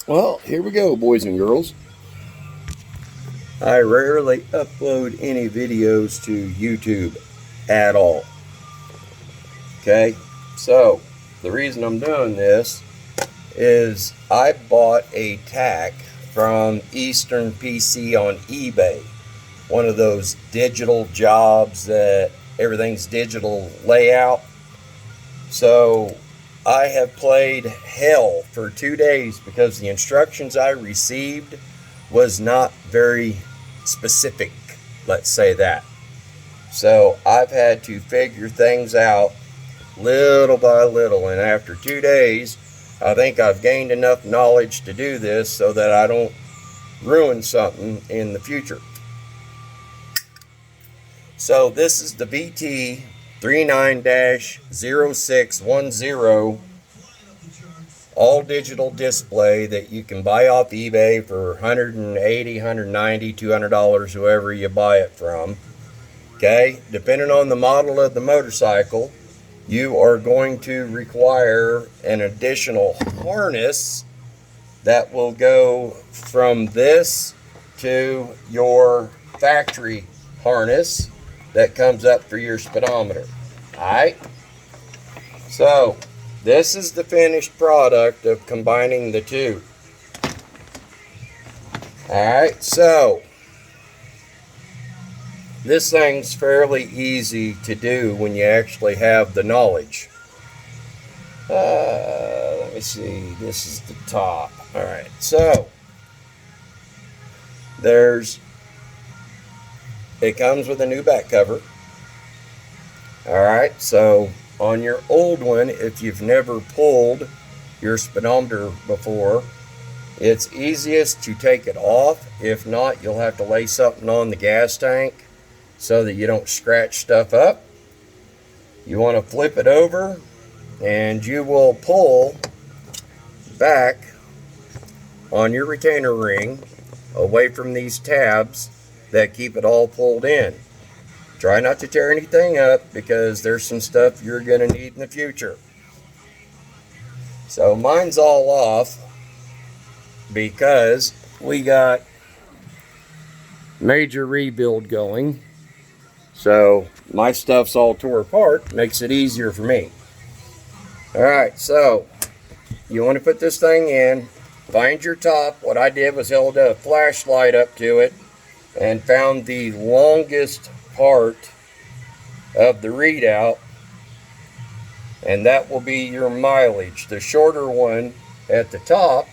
Well, here we go, boys and girls. I rarely upload any videos to YouTube at all. Okay, so the reason I'm doing this is I bought a tach from Eastern PC on eBay. One of those digital jobs that everything's digital layout. So I have played hell for 2 days because the instructions I received was not very specific, let's say that. So I've had to figure things out little by little, and after 2 days I think I've gained enough knowledge to do this so that I don't ruin something in the future. So this is the VT 39-0610 all digital display that you can buy off eBay for $180, $190, $200, whoever you buy it from. Okay, depending on the model of the motorcycle, you are going to require an additional harness that will go from this to your factory harness that comes up for your speedometer. Alright, so this is the finished product of combining the two. Alright, so this thing's fairly easy to do when you actually have the knowledge. Let me see, this is the top. Alright, so it comes with a new back cover. Alright, so on your old one, if you've never pulled your speedometer before, it's easiest to take it off. If not, you'll have to lay something on the gas tank so that you don't scratch stuff up. You want to flip it over and you will pull back on your retainer ring away from these tabs that keep it all pulled in. Try not to tear anything up because there's some stuff you're going to need in the future. So mine's all off because we got major rebuild going. So my stuff's all tore apart, makes it easier for me. Alright, so you want to put this thing in, find your top. What I did was held a flashlight up to it and found the longest part of the readout, and that will be your mileage. The shorter one at the top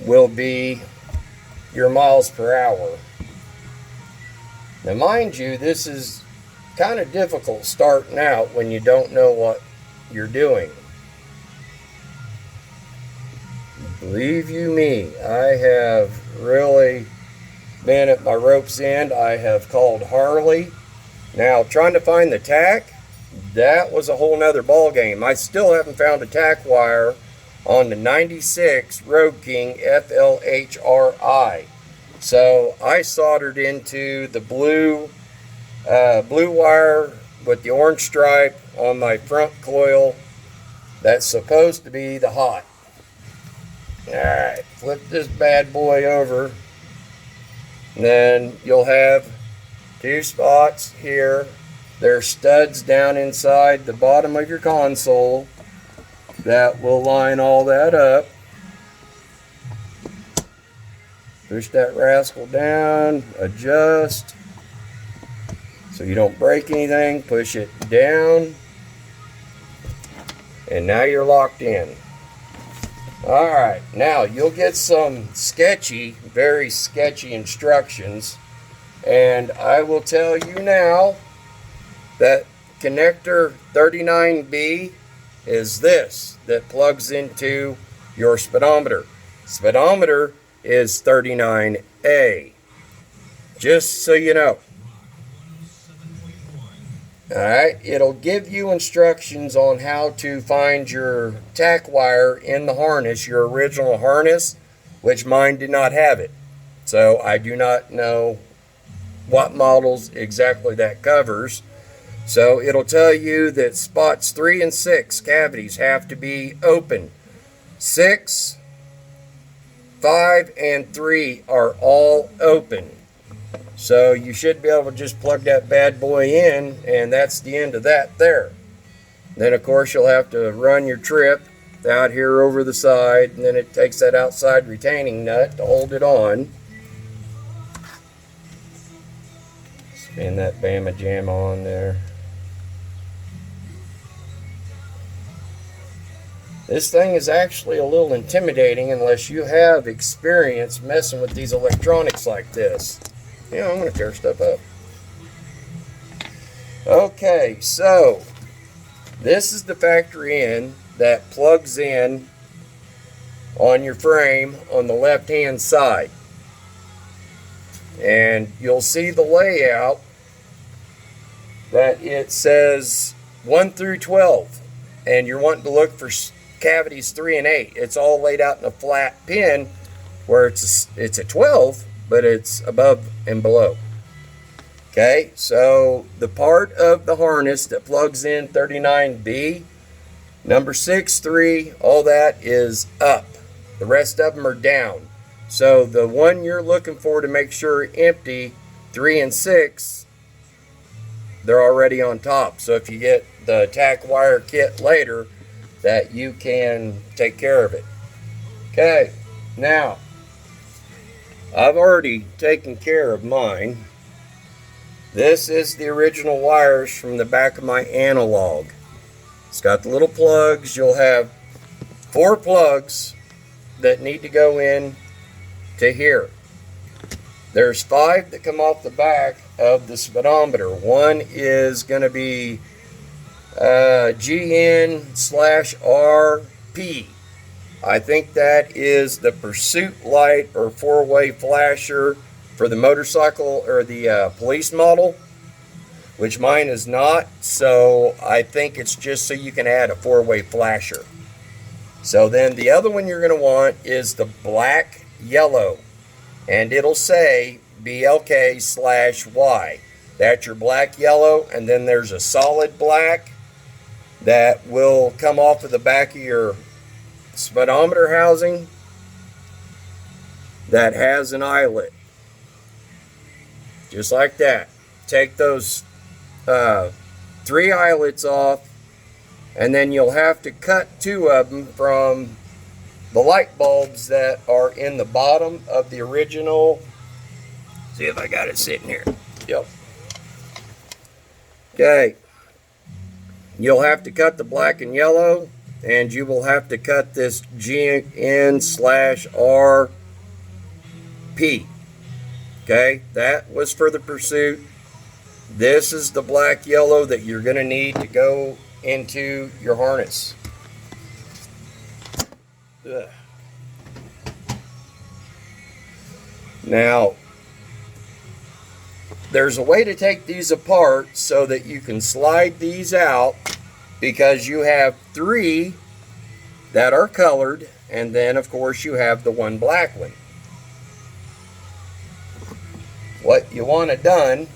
will be your miles per hour. Now mind you, this is kind of difficult starting out when you don't know what you're doing. Believe you me, I have really been at my rope's end. I have called Harley. Now trying to find the tach, that was a whole nother ball game. I still haven't found a tach wire on the 96 Road King FLHR. So I soldered into the blue wire with the orange stripe on my front coil. That's supposed to be the hot. Alright, flip this bad boy over. And then you'll have two spots here. There's studs down inside the bottom of your console that will line all that up. Push that rascal down, adjust so you don't break anything. Push it down, and now you're locked in. Alright, now you'll get some very sketchy instructions, and I will tell you now that connector 39B is this that plugs into your speedometer. Speedometer is 39A, just so you know. Alright, it'll give you instructions on how to find your tach wire in the harness, your original harness, which mine did not have it. So I do not know what models exactly that covers. So it'll tell you that spots 3 and 6 cavities have to be open. 6 5 and 3 are all open. So you should be able to just plug that bad boy in, and that's the end of that there. Then of course you'll have to run your trip out here over the side, and then it takes that outside retaining nut to hold it on. Spin that Bama Jam on there. This thing is actually a little intimidating unless you have experience messing with these electronics like this. Yeah, I'm going to tear stuff up. Okay, so this is the factory in that plugs in on your frame on the left hand side. And you'll see the layout that it says 1 through 12. And you're wanting to look for cavities 3 and 8. It's all laid out in a flat pin where it's a 12, but it's above and below. Okay, so the part of the harness that plugs in 39B, number 6, 3, all that is up. The rest of them are down. So the one you're looking for to make sure empty, 3 and 6, they're already on top. So if you get the tach wire kit later, that you can take care of it. Okay, now I've already taken care of mine. This is the original wires from the back of my analog. It's got the little plugs. You'll have 4 plugs that need to go in to here. There's 5 that come off the back of the speedometer. One is going to be GN/RP. I think that is the pursuit light or 4-way flasher for the motorcycle or the police model, which mine is not. So I think it's just so you can add a 4-way flasher. So then the other one you're going to want is the black yellow, and it'll say BLK/Y. That's your black yellow, and then there's a solid black that will come off of the back of your speedometer housing that has an eyelet. Just like that. Take those 3 eyelets off, and then you'll have to cut 2 of them from the light bulbs that are in the bottom of the original. See if I got it sitting here. Yep. Okay. You'll have to cut the black and yellow, and you will have to cut this GN/RP. Okay, that was for the pursuit. This is the black yellow that you're going to need to go into your harness. Ugh. Now, there's a way to take these apart so that you can slide these out, because you have 3 that are colored, and then of course you have the 1 black one. What you want it done,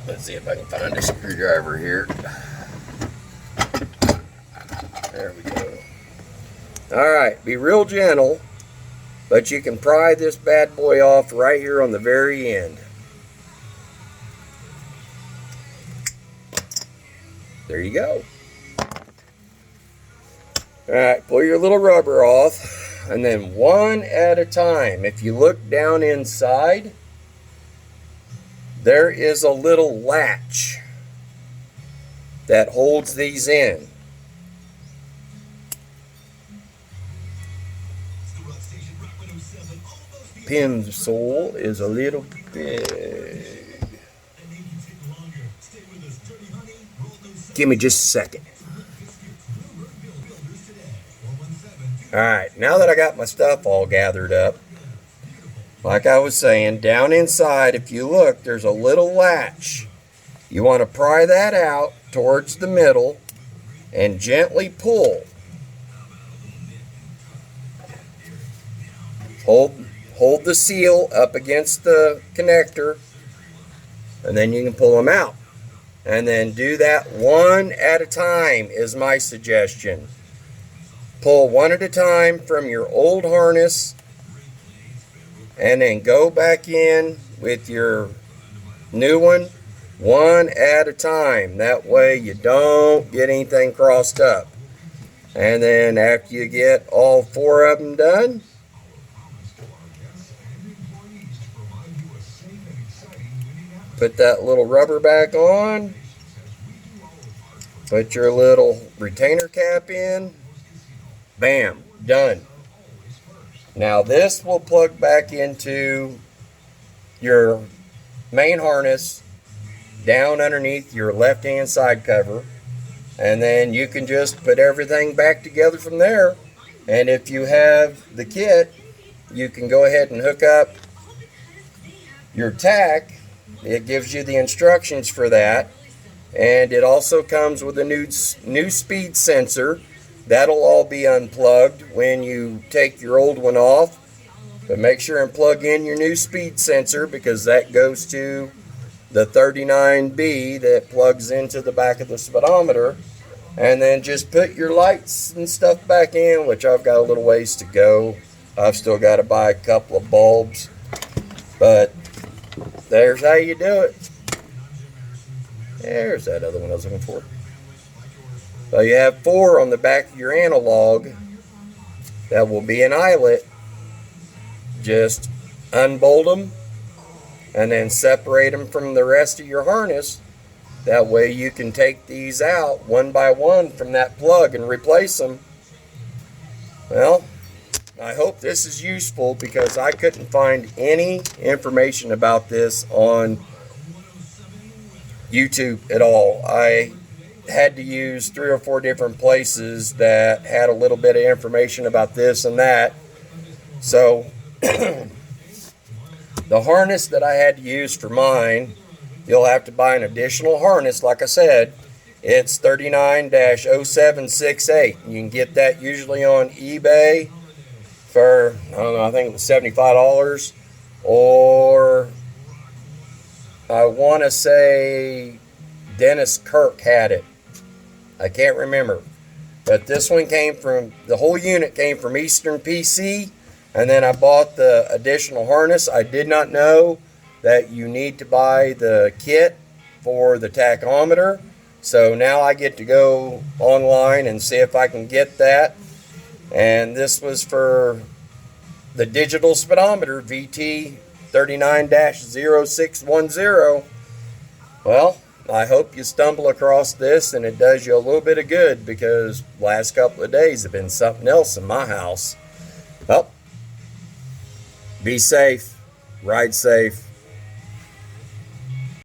let's see if I can find a screwdriver here. There we go. Alright, be real gentle, but you can pry this bad boy off right here on the very end. There you go. Alright, pull your little rubber off, and then one at a time. If you look down inside, there is a little latch that holds these in. Pencil is a little big. Give me just a second. Alright, now that I got my stuff all gathered up, like I was saying, down inside, if you look, there's a little latch. You want to pry that out towards the middle and gently pull. Hold the seal up against the connector, and then you can pull them out. And then do that one at a time is my suggestion. Pull one at a time from your old harness and then go back in with your new one at a time. That way you don't get anything crossed up. And then after you get all 4 of them done, put that little rubber back on, put your little retainer cap in, bam, done. Now this will plug back into your main harness down underneath your left hand side cover, and then you can just put everything back together from there. And if you have the kit, you can go ahead and hook up your tach. It gives you the instructions for that, and it also comes with a new speed sensor. That'll all be unplugged when you take your old one off, but make sure and plug in your new speed sensor, because that goes to the 39B that plugs into the back of the speedometer. And then just put your lights and stuff back in, which I've got a little ways to go. I've still got to buy a couple of bulbs, but there's how you do it. There's that other one I was looking for. So you have 4 on the back of your analog. That will be an eyelet. Just unbolt them and then separate them from the rest of your harness. That way you can take these out one by one from that plug and replace them. Well, I hope this is useful, because I couldn't find any information about this on YouTube at all. I had to use 3 or 4 different places that had a little bit of information about this and that. So the harness that I had to use for mine, you'll have to buy an additional harness. Like I said, it's 39-0768. You can get that usually on eBay for, I don't know, I think it was $75, or I want to say Dennis Kirk had it. I can't remember. But this one came from, the whole unit came from Eastern PC, and then I bought the additional harness. I did not know that you need to buy the kit for the tachometer. So now I get to go online and see if I can get that. And this was for the digital speedometer, VT 39-0610. Well, I hope you stumble across this and it does you a little bit of good, because last couple of days have been something else in my house. Well, be safe, ride safe.